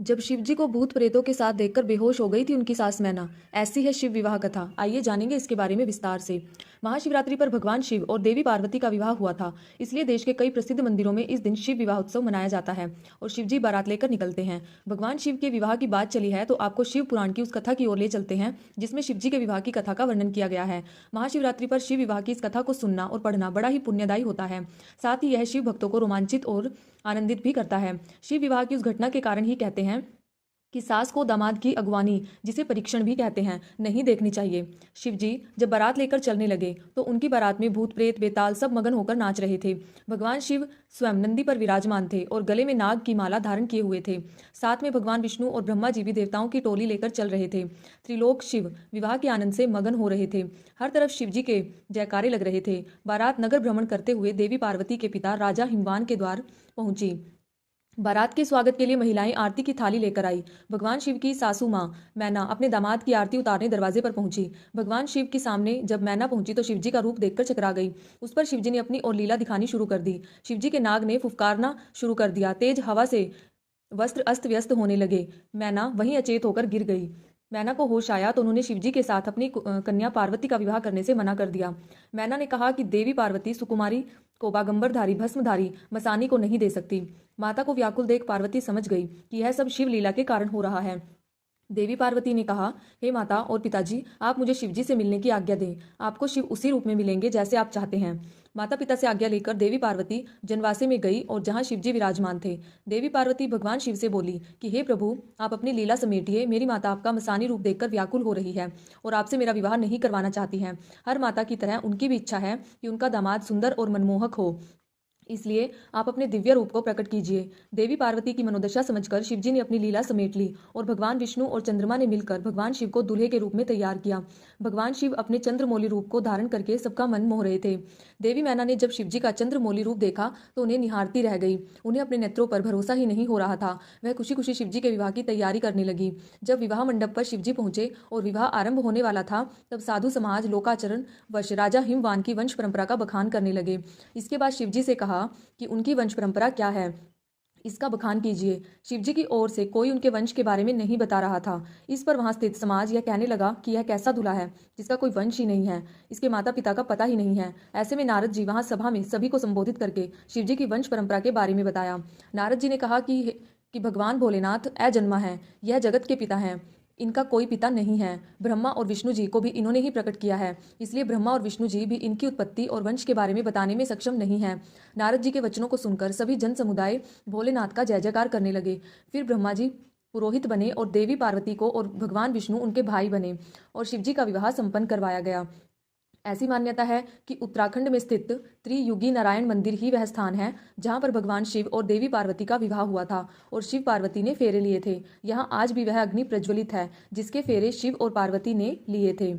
जब शिवजी को भूत प्रेतों के साथ देखकर बेहोश हो गई थी उनकी सास मैना। ऐसी है शिव विवाह कथा। आइए जानेंगे इसके बारे में विस्तार से। महाशिवरात्रि पर भगवान शिव और देवी पार्वती का विवाह हुआ था, इसलिए देश के कई प्रसिद्ध मंदिरों में इस दिन शिव विवाह उत्सव मनाया जाता है और शिवजी बारात लेकर निकलते हैं। भगवान शिव के विवाह की बात चली है तो आपको शिव पुराण की उस कथा की ओर ले चलते हैं जिसमें शिवजी के विवाह की कथा का वर्णन किया गया है। महाशिवरात्रि पर शिव विवाह की इस कथा को सुनना और पढ़ना बड़ा ही पुण्यदायी होता है। साथ ही यह शिव भक्तों को रोमांचित और आनंदित भी करता है। शिव विवाह की उस घटना के कारण ही कहते हैं कि सास को दामाद की अगवानी, जिसे परीक्षण भी कहते हैं, नहीं देखनी चाहिए। शिवजी जब बारात लेकर चलने लगे तो उनकी बारात में भूत प्रेत बेताल सब मगन होकर नाच रहे थे। भगवान शिव स्वयं नंदी पर विराजमान थे और गले में नाग की माला धारण किए हुए थे। साथ में भगवान विष्णु और ब्रह्मा जी भी देवताओं की टोली लेकर चल रहे थे। त्रिलोक शिव विवाह के आनंद से मगन हो रहे थे। हर तरफ शिवजी के जयकारे लग रहे थे। बारात नगर भ्रमण करते हुए देवी पार्वती के पिता राजा हिमवान के द्वार पहुंची। बारात के स्वागत के लिए महिलाएं आरती की थाली लेकर आई। भगवान शिव की सासू माँ मैना अपने दामाद की आरती उतारने दरवाजे पर पहुंची। भगवान शिव के सामने जब मैना पहुंची तो शिवजी का रूप देखकर चकरा गई। उस पर शिवजी ने अपनी और लीला दिखानी शुरू कर दी। शिवजी के नाग ने फुफकारना शुरू कर दिया। तेज हवा से वस्त्र अस्त व्यस्त होने लगे। मैना वहीं अचेत होकर गिर गई। मैना को होश आया तो उन्होंने शिवजी के साथ अपनी कन्या पार्वती का विवाह करने से मना कर दिया। मैना ने कहा कि देवी पार्वती सुकुमारी को बागंबरधारी भस्मधारी मसानी को नहीं दे सकती। माता को व्याकुल देख पार्वती समझ गई कि यह सब शिव लीला के कारण हो रहा है। देवी पार्वती ने कहा, हे माता और पिताजी, आप मुझे शिवजी से मिलने की आज्ञा दें। आपको शिव उसी रूप में मिलेंगे जैसे आप चाहते हैं। माता पिता से आज्ञा लेकर देवी पार्वती जनवासे में गई और जहां शिवजी विराजमान थे। देवी पार्वती भगवान शिव से बोली कि हे प्रभु, आप अपनी लीला समेटिए। मेरी माता आपका मसानी रूप देखकर व्याकुल हो रही है और आपसे मेरा विवाह नहीं करवाना चाहती है। हर माता की तरह उनकी भी इच्छा है कि उनका दामाद सुंदर और मनमोहक हो, इसलिए आप अपने दिव्य रूप को प्रकट कीजिए। देवी पार्वती की मनोदशा समझकर शिवजी ने अपनी लीला समेट ली और भगवान विष्णु और चंद्रमा ने मिलकर भगवान शिव को दूल्हे के रूप में तैयार किया। भगवान शिव अपने चंद्रमौली रूप को धारण करके सबका मन मोह रहे थे। देवी मैना ने जब शिवजी का चंद्रमौली रूप देखा तो उन्हें निहारती रह गई। उन्हें अपने नेत्रों पर भरोसा ही नहीं हो रहा था। वह खुशी खुशी शिवजी के विवाह की तैयारी करने लगी। जब विवाह मंडप पर शिवजी पहुंचे और विवाह आरंभ होने वाला था तब साधु समाज लोकाचरण वश राजा हिमवान की वंश परंपरा का बखान करने लगे। इसके बाद शिवजी से कहा कि उनकी वंश परंपरा क्या है, इसका बखान कीजिए। शिवजी की ओर से कोई उनके वंश के बारे में नहीं बता रहा था। इस पर वहां स्थित समाज यह कहने लगा कि यह कैसा दूल्हा है जिसका कोई वंश ही नहीं है, इसके माता पिता का पता ही नहीं है। ऐसे में नारद जी वहां सभा में सभी को संबोधित करके शिवजी की वंश परंपरा के बारे में बताया। नारद जी ने कहा कि भगवान भोलेनाथ अजन्मा है, यह जगत के पिता हैं, इनका कोई पिता नहीं है। ब्रह्मा और विष्णु जी को भी इन्होंने ही प्रकट किया है, इसलिए ब्रह्मा और विष्णु जी भी इनकी उत्पत्ति और वंश के बारे में बताने में सक्षम नहीं है। नारद जी के वचनों को सुनकर सभी जन समुदाय भोलेनाथ का जय जयकार करने लगे। फिर ब्रह्मा जी पुरोहित बने और देवी पार्वती को और भगवान विष्णु उनके भाई बने और शिवजी का विवाह संपन्न करवाया गया। ऐसी मान्यता है कि उत्तराखंड में स्थित त्रियुगी नारायण मंदिर ही वह स्थान है जहां पर भगवान शिव और देवी पार्वती का विवाह हुआ था और शिव पार्वती ने फेरे लिए थे। यहाँ आज भी वह अग्नि प्रज्वलित है जिसके फेरे शिव और पार्वती ने लिए थे।